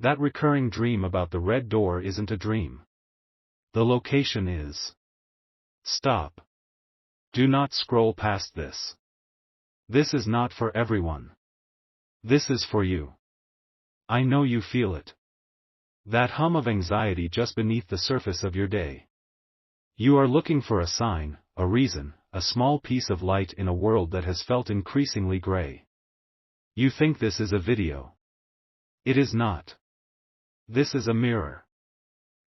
That recurring dream about the red door isn't a dream. The location is. Stop. Do not scroll past this. This is not for everyone. This is for you. I know you feel it. That hum of anxiety just beneath the surface of your day. You are looking for a sign, a reason, a small piece of light in a world that has felt increasingly gray. You think this is a video. It is not. This is a mirror.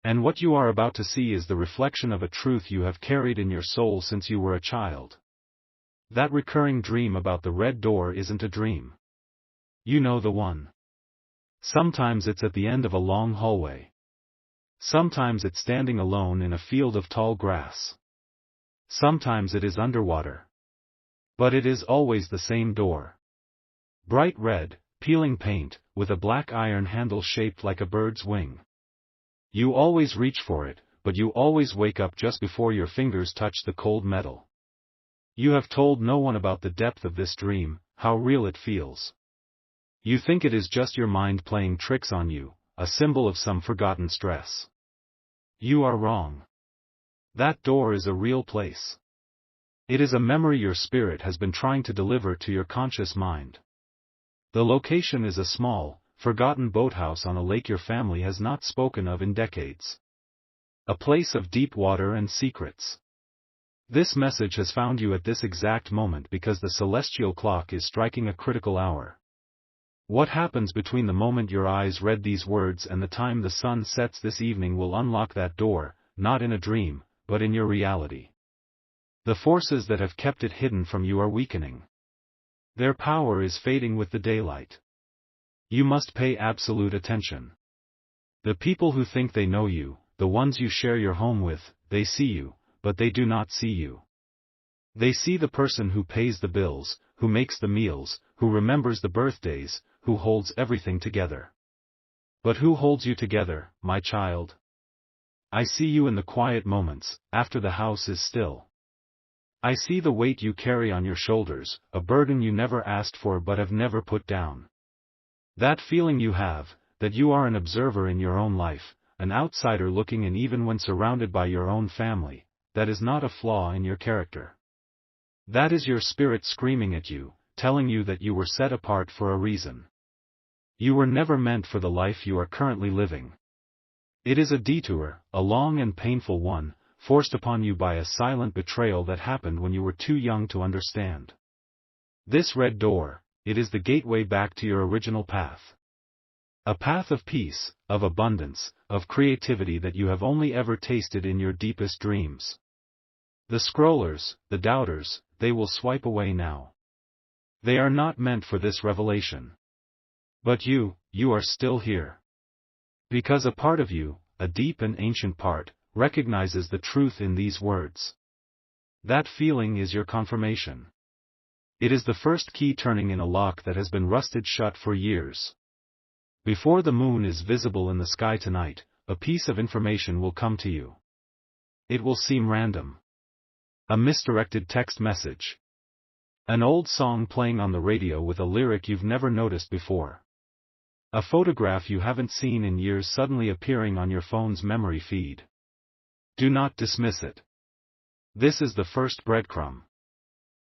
And what you are about to see is the reflection of a truth you have carried in your soul since you were a child. That recurring dream about the red door isn't a dream. You know the one. Sometimes it's at the end of a long hallway. Sometimes it's standing alone in a field of tall grass. Sometimes it is underwater. But it is always the same door. Bright red, peeling paint, with a black iron handle shaped like a bird's wing. You always reach for it, but you always wake up just before your fingers touch the cold metal. You have told no one about the depth of this dream, how real it feels. You think it is just your mind playing tricks on you, a symbol of some forgotten stress. You are wrong. That door is a real place. It is a memory your spirit has been trying to deliver to your conscious mind. The location is a small, forgotten boathouse on a lake your family has not spoken of in decades. A place of deep water and secrets. This message has found you at this exact moment because the celestial clock is striking a critical hour. What happens between the moment your eyes read these words and the time the sun sets this evening will unlock that door, not in a dream, but in your reality. The forces that have kept it hidden from you are weakening. Their power is fading with the daylight. You must pay absolute attention. The people who think they know you, the ones you share your home with, they see you, but they do not see you. They see the person who pays the bills, who makes the meals, who remembers the birthdays, who holds everything together. But who holds you together, my child? I see you in the quiet moments, after the house is still. I see the weight you carry on your shoulders, a burden you never asked for but have never put down. That feeling you have, that you are an observer in your own life, an outsider looking in even when surrounded by your own family, that is not a flaw in your character. That is your spirit screaming at you, telling you that you were set apart for a reason. You were never meant for the life you are currently living. It is a detour, a long and painful one, forced upon you by a silent betrayal that happened when you were too young to understand. This red door, it is the gateway back to your original path. A path of peace, of abundance, of creativity that you have only ever tasted in your deepest dreams. The scrollers, the doubters, they will swipe away now. They are not meant for this revelation. But you are still here. Because a part of you, a deep and ancient part, recognizes the truth in these words. That feeling is your confirmation. It is the first key turning in a lock that has been rusted shut for years. Before the moon is visible in the sky tonight, a piece of information will come to you. It will seem random. A misdirected text message. An old song playing on the radio with a lyric you've never noticed before. A photograph you haven't seen in years suddenly appearing on your phone's memory feed. Do not dismiss it. This is the first breadcrumb.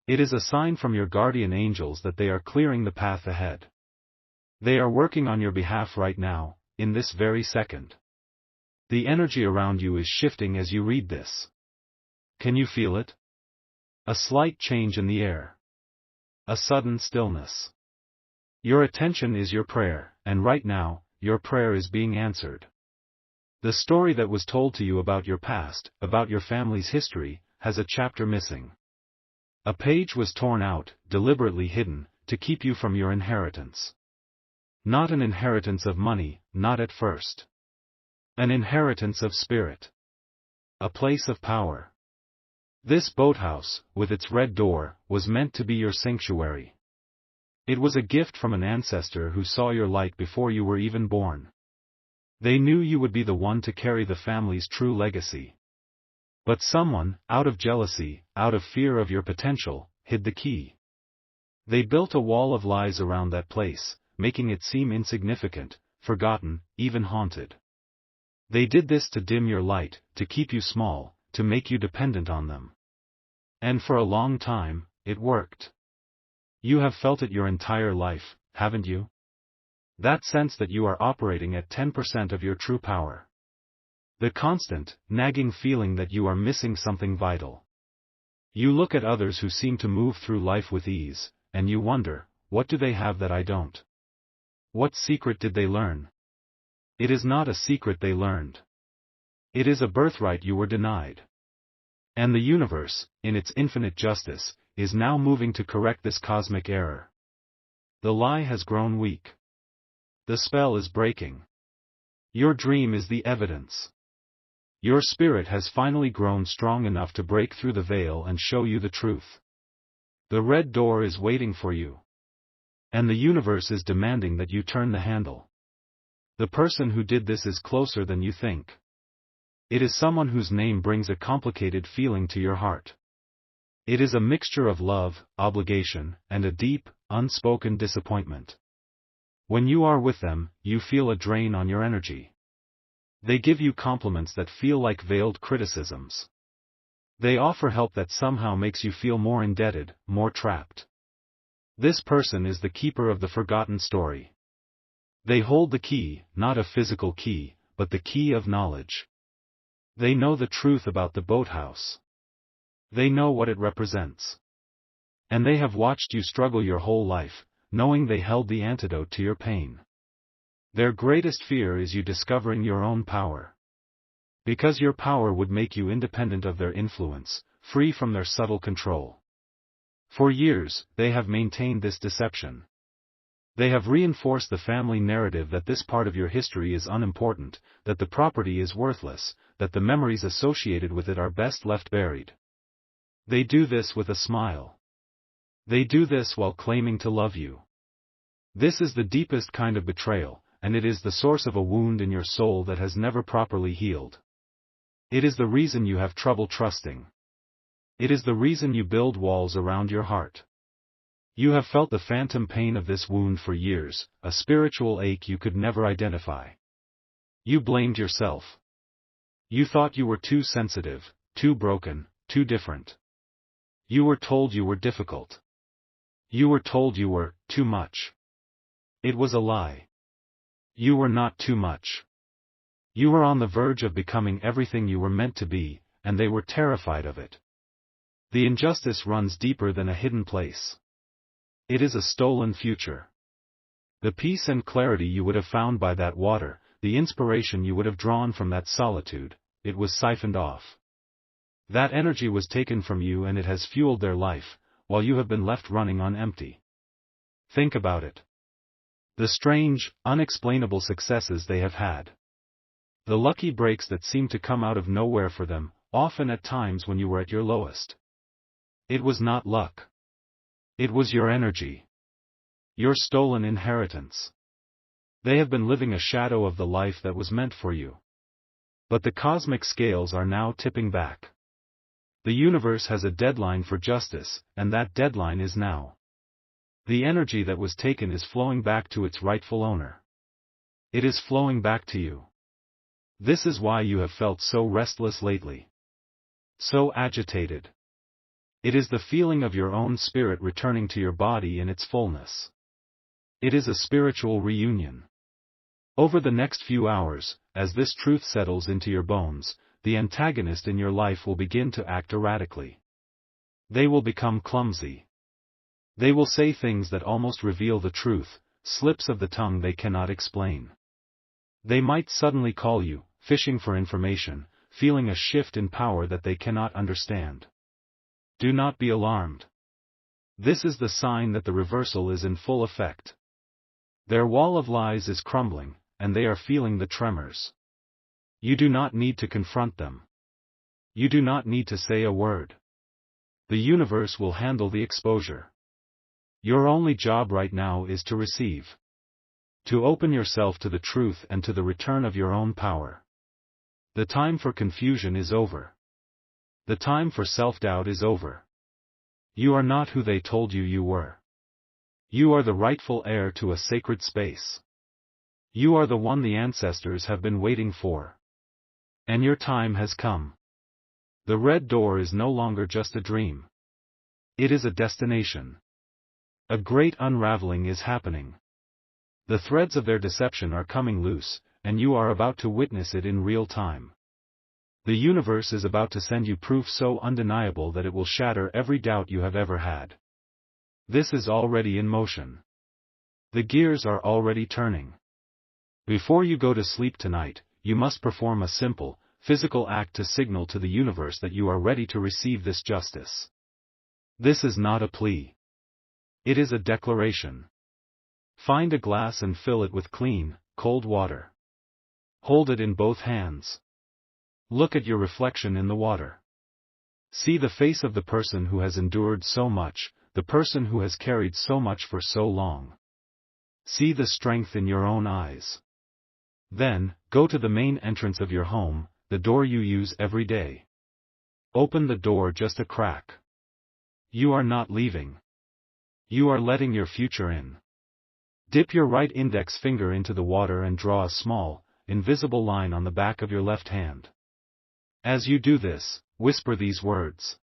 It is a sign from your guardian angels that they are clearing the path ahead. They are working on your behalf right now, in this very second. The energy around you is shifting as you read this. Can you feel it? A slight change in the air. A sudden stillness. Your attention is your prayer, and right now, your prayer is being answered. The story that was told to you about your past, about your family's history, has a chapter missing. A page was torn out, deliberately hidden, to keep you from your inheritance. Not an inheritance of money, not at first. An inheritance of spirit. A place of power. This boathouse, with its red door, was meant to be your sanctuary. It was a gift from an ancestor who saw your light before you were even born. They knew you would be the one to carry the family's true legacy. But someone, out of jealousy, out of fear of your potential, hid the key. They built a wall of lies around that place, making it seem insignificant, forgotten, even haunted. They did this to dim your light, to keep you small, to make you dependent on them. And for a long time, it worked. You have felt it your entire life, haven't you? That sense that you are operating at 10% of your true power. The constant, nagging feeling that you are missing something vital. You look at others who seem to move through life with ease, and you wonder, what do they have that I don't? What secret did they learn? It is not a secret they learned. It is a birthright you were denied. And the universe, in its infinite justice, is now moving to correct this cosmic error. The lie has grown weak. The spell is breaking. Your dream is the evidence. Your spirit has finally grown strong enough to break through the veil and show you the truth. The red door is waiting for you. And the universe is demanding that you turn the handle. The person who did this is closer than you think. It is someone whose name brings a complicated feeling to your heart. It is a mixture of love, obligation, and a deep, unspoken disappointment. When you are with them, you feel a drain on your energy. They give you compliments that feel like veiled criticisms. They offer help that somehow makes you feel more indebted, more trapped. This person is the keeper of the forgotten story. They hold the key, not a physical key, but the key of knowledge. They know the truth about the boathouse. They know what it represents. And they have watched you struggle your whole life, knowing they held the antidote to your pain. Their greatest fear is you discovering your own power. Because your power would make you independent of their influence, free from their subtle control. For years, they have maintained this deception. They have reinforced the family narrative that this part of your history is unimportant, that the property is worthless, that the memories associated with it are best left buried. They do this with a smile. They do this while claiming to love you. This is the deepest kind of betrayal, and it is the source of a wound in your soul that has never properly healed. It is the reason you have trouble trusting. It is the reason you build walls around your heart. You have felt the phantom pain of this wound for years, a spiritual ache you could never identify. You blamed yourself. You thought you were too sensitive, too broken, too different. You were told you were difficult. You were told you were too much. It was a lie. You were not too much. You were on the verge of becoming everything you were meant to be, and they were terrified of it. The injustice runs deeper than a hidden place. It is a stolen future. The peace and clarity you would have found by that water, the inspiration you would have drawn from that solitude, it was siphoned off. That energy was taken from you and it has fueled their life, while you have been left running on empty. Think about it. The strange, unexplainable successes they have had. The lucky breaks that seem to come out of nowhere for them, often at times when you were at your lowest. It was not luck. It was your energy. Your stolen inheritance. They have been living a shadow of the life that was meant for you. But the cosmic scales are now tipping back. The universe has a deadline for justice, and that deadline is now. The energy that was taken is flowing back to its rightful owner. It is flowing back to you. This is why you have felt so restless lately. So agitated. It is the feeling of your own spirit returning to your body in its fullness. It is a spiritual reunion. Over the next few hours, as this truth settles into your bones, the antagonist in your life will begin to act erratically. They will become clumsy. They will say things that almost reveal the truth, slips of the tongue they cannot explain. They might suddenly call you, fishing for information, feeling a shift in power that they cannot understand. Do not be alarmed. This is the sign that the reversal is in full effect. Their wall of lies is crumbling, and they are feeling the tremors. You do not need to confront them. You do not need to say a word. The universe will handle the exposure. Your only job right now is to receive. To open yourself to the truth and to the return of your own power. The time for confusion is over. The time for self-doubt is over. You are not who they told you you were. You are the rightful heir to a sacred space. You are the one the ancestors have been waiting for. And your time has come. The red door is no longer just a dream. It is a destination. A great unraveling is happening. The threads of their deception are coming loose, and you are about to witness it in real time. The universe is about to send you proof so undeniable that it will shatter every doubt you have ever had. This is already in motion. The gears are already turning. Before you go to sleep tonight, you must perform a simple, physical act to signal to the universe that you are ready to receive this justice. This is not a plea. It is a declaration. Find a glass and fill it with clean, cold water. Hold it in both hands. Look at your reflection in the water. See the face of the person who has endured so much, the person who has carried so much for so long. See the strength in your own eyes. Then, go to the main entrance of your home, the door you use every day. Open the door just a crack. You are not leaving. You are letting your future in. Dip your right index finger into the water and draw a small, invisible line on the back of your left hand. As you do this, whisper these words.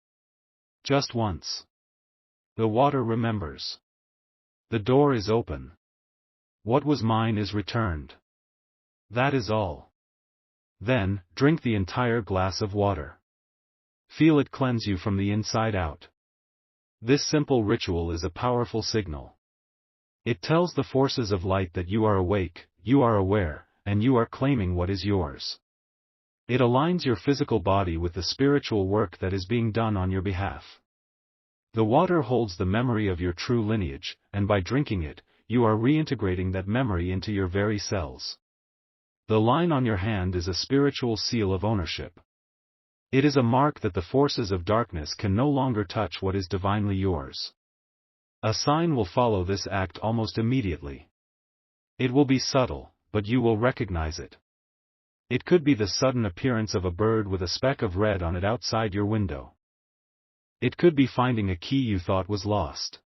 Just once. The water remembers. The door is open. What was mine is returned. That is all. Then, drink the entire glass of water. Feel it cleanse you from the inside out. This simple ritual is a powerful signal. It tells the forces of light that you are awake, you are aware, and you are claiming what is yours. It aligns your physical body with the spiritual work that is being done on your behalf. The water holds the memory of your true lineage, and by drinking it, you are reintegrating that memory into your very cells. The line on your hand is a spiritual seal of ownership. It is a mark that the forces of darkness can no longer touch what is divinely yours. A sign will follow this act almost immediately. It will be subtle, but you will recognize it. It could be the sudden appearance of a bird with a speck of red on it outside your window. It could be finding a key you thought was lost.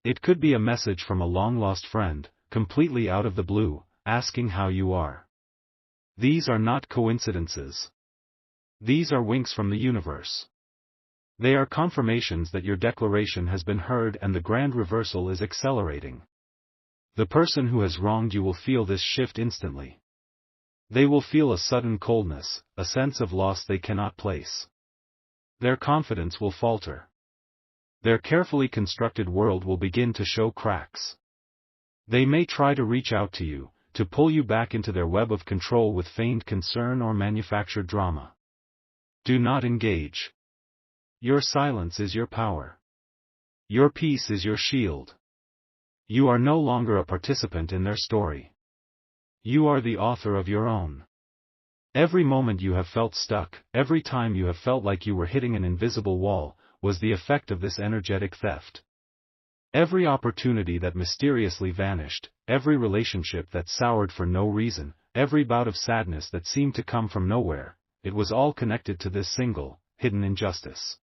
It could be a message from a long-lost friend, completely out of the blue, asking how you are. These are not coincidences. These are winks from the universe. They are confirmations that your declaration has been heard and the grand reversal is accelerating. The person who has wronged you will feel this shift instantly. They will feel a sudden coldness, a sense of loss they cannot place. Their confidence will falter. Their carefully constructed world will begin to show cracks. They may try to reach out to you, to pull you back into their web of control with feigned concern or manufactured drama. Do not engage. Your silence is your power. Your peace is your shield. You are no longer a participant in their story. You are the author of your own. Every moment you have felt stuck, every time you have felt like you were hitting an invisible wall, was the effect of this energetic theft. Every opportunity that mysteriously vanished, every relationship that soured for no reason, every bout of sadness that seemed to come from nowhere, it was all connected to this single, hidden injustice.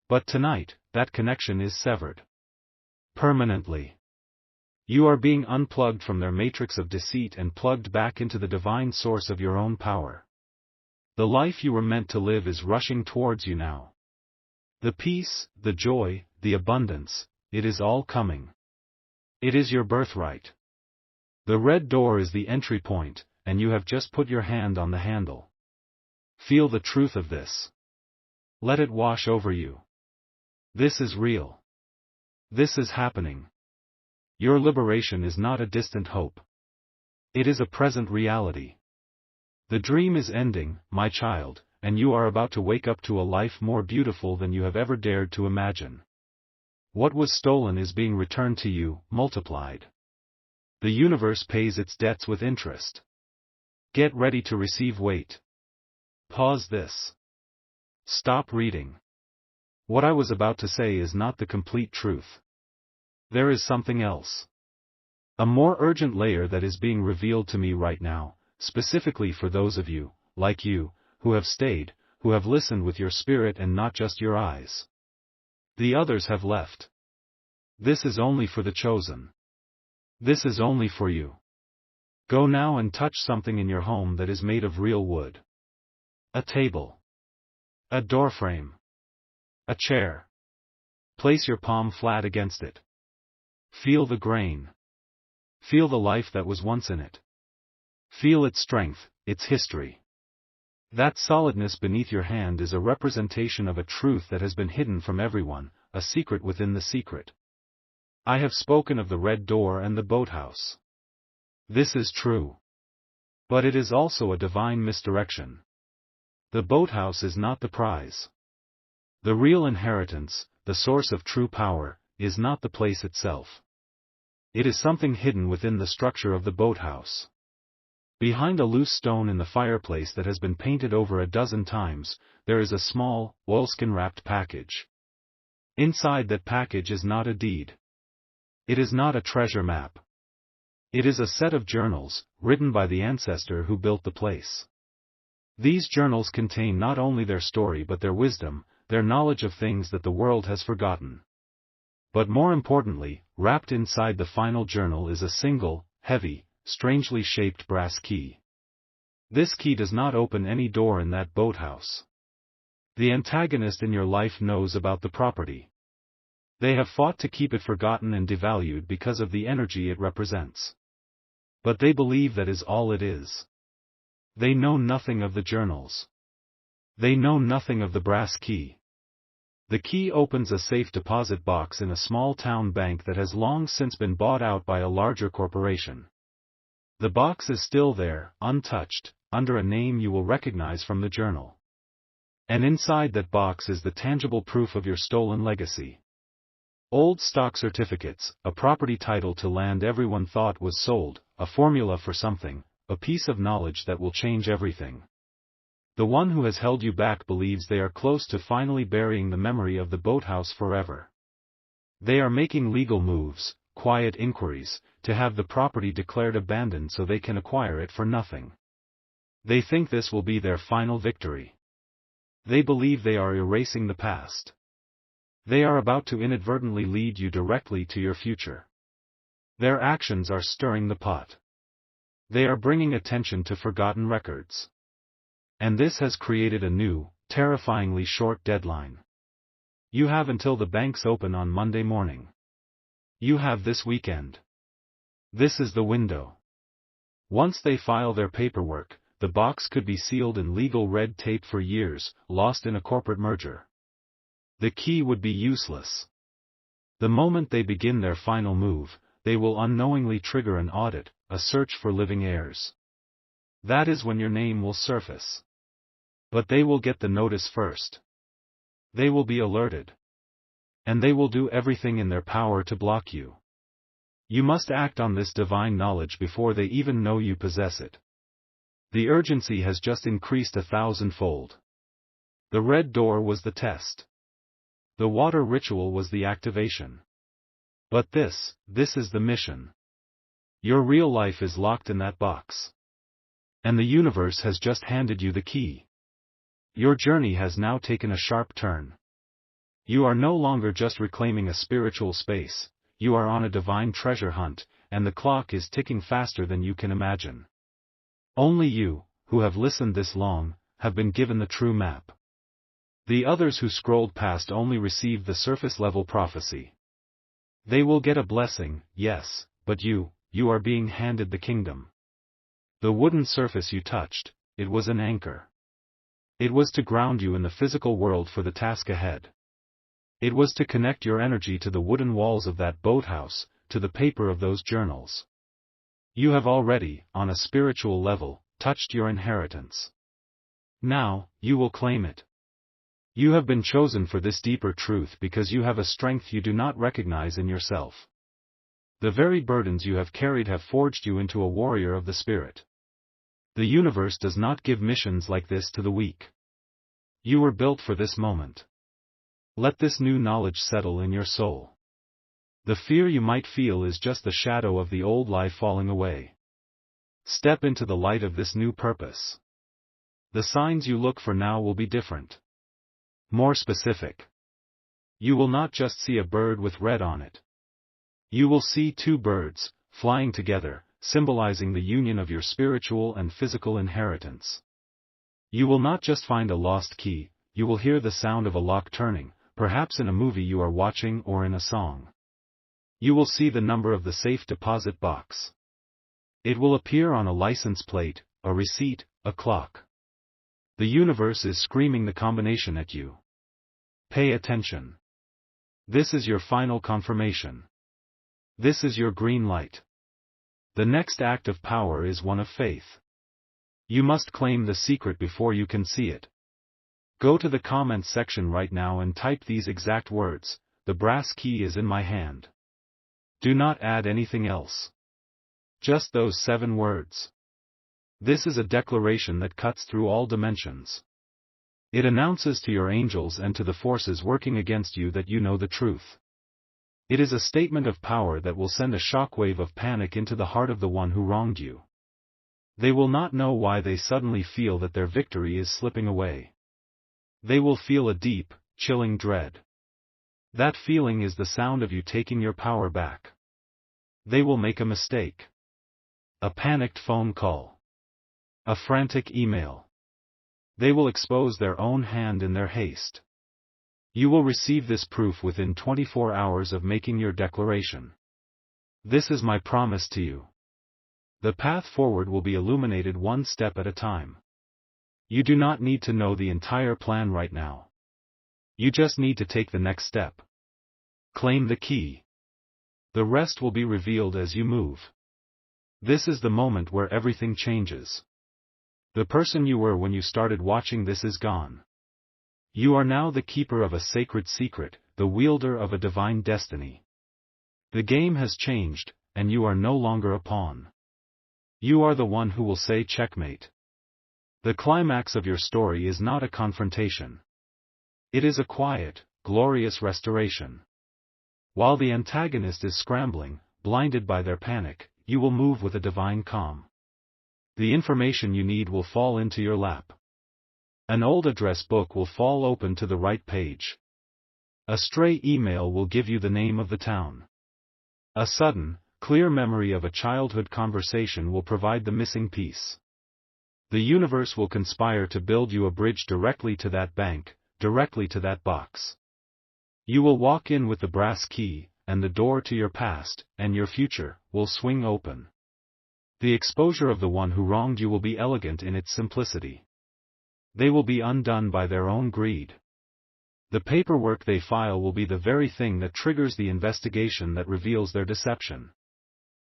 But tonight, that connection is severed. Permanently. You are being unplugged from their matrix of deceit and plugged back into the divine source of your own power. The life you were meant to live is rushing towards you now. The peace, the joy, the abundance, it is all coming. It is your birthright. The red door is the entry point, and you have just put your hand on the handle. Feel the truth of this. Let it wash over you. This is real. This is happening. Your liberation is not a distant hope. It is a present reality. The dream is ending, my child, and you are about to wake up to a life more beautiful than you have ever dared to imagine. What was stolen is being returned to you, multiplied. The universe pays its debts with interest. Get ready to receive weight. Pause this. Stop reading. What I was about to say is not the complete truth. There is something else. A more urgent layer that is being revealed to me right now, specifically for those of you, like you, who have stayed, who have listened with your spirit and not just your eyes. The others have left. This is only for the chosen. This is only for you. Go now and touch something in your home that is made of real wood. A table. A doorframe. A chair. Place your palm flat against it. Feel the grain. Feel the life that was once in it. Feel its strength, its history. That solidness beneath your hand is a representation of a truth that has been hidden from everyone, a secret within the secret. I have spoken of the red door and the boathouse. This is true. But it is also a divine misdirection. The boathouse is not the prize. The real inheritance, the source of true power, is not the place itself. It is something hidden within the structure of the boathouse. Behind a loose stone in the fireplace that has been painted over a dozen times, there is a small, oilskin-wrapped package. Inside that package is not a deed. It is not a treasure map. It is a set of journals, written by the ancestor who built the place. These journals contain not only their story but their wisdom, their knowledge of things that the world has forgotten. But more importantly, wrapped inside the final journal is a single, heavy, strangely shaped brass key. This key does not open any door in that boathouse. The antagonist in your life knows about the property. They have fought to keep it forgotten and devalued because of the energy it represents. But they believe that is all it is. They know nothing of the journals. They know nothing of the brass key. The key opens a safe deposit box in a small town bank that has long since been bought out by a larger corporation. The box is still there, untouched, under a name you will recognize from the journal. And inside that box is the tangible proof of your stolen legacy. Old stock certificates, a property title to land everyone thought was sold, a formula for something, a piece of knowledge that will change everything. The one who has held you back believes they are close to finally burying the memory of the boathouse forever. They are making legal moves, quiet inquiries, to have the property declared abandoned so they can acquire it for nothing. They think this will be their final victory. They believe they are erasing the past. They are about to inadvertently lead you directly to your future. Their actions are stirring the pot. They are bringing attention to forgotten records. And this has created a new, terrifyingly short deadline. You have until the banks open on Monday morning. You have this weekend. This is the window. Once they file their paperwork, the box could be sealed in legal red tape for years, lost in a corporate merger. The key would be useless. The moment they begin their final move, they will unknowingly trigger an audit, a search for living heirs. That is when your name will surface. But they will get the notice first. They will be alerted. And they will do everything in their power to block you. You must act on this divine knowledge before they even know you possess it. The urgency has just increased 1,000-fold. The red door was the test. The water ritual was the activation. But this is the mission. Your real life is locked in that box. And the universe has just handed you the key. Your journey has now taken a sharp turn. You are no longer just reclaiming a spiritual space, you are on a divine treasure hunt, and the clock is ticking faster than you can imagine. Only you, who have listened this long, have been given the true map. The others who scrolled past only received the surface-level prophecy. They will get a blessing, yes, but you are being handed the kingdom. The wooden surface you touched, it was an anchor. It was to ground you in the physical world for the task ahead. It was to connect your energy to the wooden walls of that boathouse, to the paper of those journals. You have already, on a spiritual level, touched your inheritance. Now, you will claim it. You have been chosen for this deeper truth because you have a strength you do not recognize in yourself. The very burdens you have carried have forged you into a warrior of the spirit. The universe does not give missions like this to the weak. You were built for this moment. Let this new knowledge settle in your soul. The fear you might feel is just the shadow of the old life falling away. Step into the light of this new purpose. The signs you look for now will be different. More specific. You will not just see a bird with red on it. You will see two birds, flying together, symbolizing the union of your spiritual and physical inheritance. You will not just find a lost key, you will hear the sound of a lock turning, perhaps in a movie you are watching or in a song. You will see the number of the safe deposit box. It will appear on a license plate, a receipt, a clock. The universe is screaming the combination at you. Pay attention. This is your final confirmation. This is your green light. The next act of power is one of faith. You must claim the secret before you can see it. Go to the comments section right now and type these exact words: "The brass key is in my hand." Do not add anything else. Just those 7 words. This is a declaration that cuts through all dimensions. It announces to your angels and to the forces working against you that you know the truth. It is a statement of power that will send a shockwave of panic into the heart of the one who wronged you. They will not know why they suddenly feel that their victory is slipping away. They will feel a deep, chilling dread. That feeling is the sound of you taking your power back. They will make a mistake. A panicked phone call. A frantic email. They will expose their own hand in their haste. You will receive this proof within 24 hours of making your declaration. This is my promise to you. The path forward will be illuminated one step at a time. You do not need to know the entire plan right now. You just need to take the next step. Claim the key. The rest will be revealed as you move. This is the moment where everything changes. The person you were when you started watching this is gone. You are now the keeper of a sacred secret, the wielder of a divine destiny. The game has changed, and you are no longer a pawn. You are the one who will say checkmate. The climax of your story is not a confrontation. It is a quiet, glorious restoration. While the antagonist is scrambling, blinded by their panic, you will move with a divine calm. The information you need will fall into your lap. An old address book will fall open to the right page. A stray email will give you the name of the town. A sudden, clear memory of a childhood conversation will provide the missing piece. The universe will conspire to build you a bridge directly to that bank, directly to that box. You will walk in with the brass key, and the door to your past, and your future, will swing open. The exposure of the one who wronged you will be elegant in its simplicity. They will be undone by their own greed. The paperwork they file will be the very thing that triggers the investigation that reveals their deception.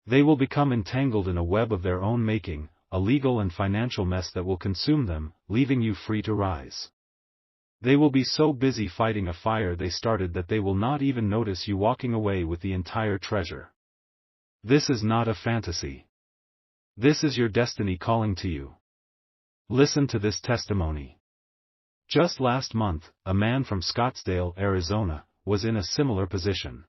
They will become entangled in a web of their own making, a legal and financial mess that will consume them, leaving you free to rise. They will be so busy fighting a fire they started that they will not even notice you walking away with the entire treasure. This is not a fantasy. This is your destiny calling to you. Listen to this testimony. Just last month, a man from Scottsdale, Arizona, was in a similar position.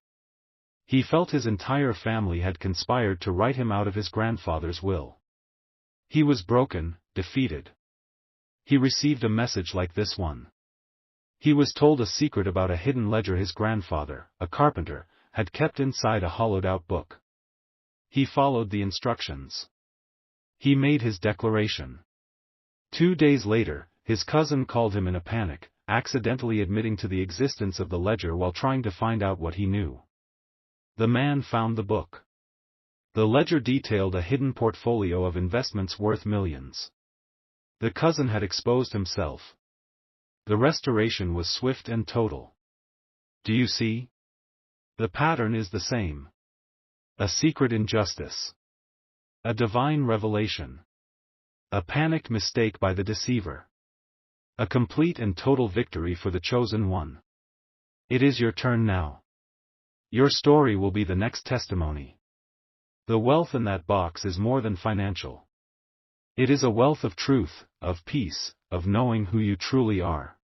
He felt his entire family had conspired to write him out of his grandfather's will. He was broken, defeated. He received a message like this one. He was told a secret about a hidden ledger his grandfather, a carpenter, had kept inside a hollowed-out book. He followed the instructions. He made his declaration. 2 days later, his cousin called him in a panic, accidentally admitting to the existence of the ledger while trying to find out what he knew. The man found the book. The ledger detailed a hidden portfolio of investments worth millions. The cousin had exposed himself. The restoration was swift and total. Do you see? The pattern is the same. A secret injustice. A divine revelation. A panicked mistake by the deceiver. A complete and total victory for the chosen one. It is your turn now. Your story will be the next testimony. The wealth in that box is more than financial. It is a wealth of truth, of peace, of knowing who you truly are.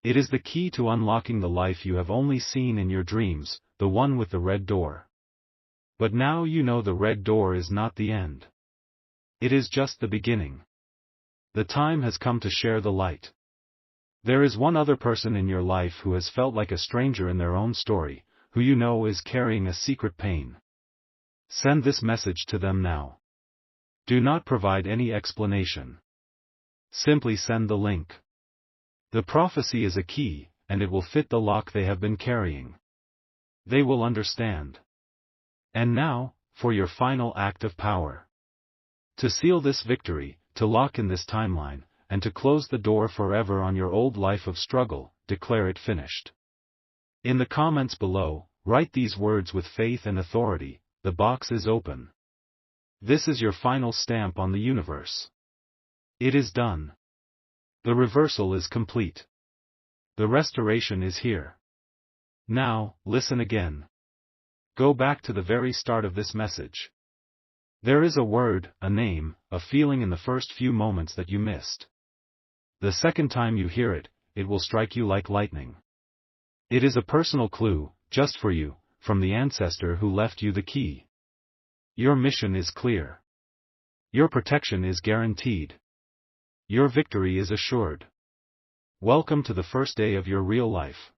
It is the key to unlocking the life you have only seen in your dreams, the one with the red door. But now you know the red door is not the end. It is just the beginning. The time has come to share the light. There is one other person in your life who has felt like a stranger in their own story, who you know is carrying a secret pain. Send this message to them now. Do not provide any explanation. Simply send the link. The prophecy is a key, and it will fit the lock they have been carrying. They will understand. And now, for your final act of power. To seal this victory, to lock in this timeline, and to close the door forever on your old life of struggle, declare it finished. In the comments below, write these words with faith and authority: the box is open. This is your final stamp on the universe. It is done. The reversal is complete. The restoration is here. Now, listen again. Go back to the very start of this message. There is a word, a name, a feeling in the first few moments that you missed. The second time you hear it, it will strike you like lightning. It is a personal clue, just for you, from the ancestor who left you the key. Your mission is clear. Your protection is guaranteed. Your victory is assured. Welcome to the first day of your real life.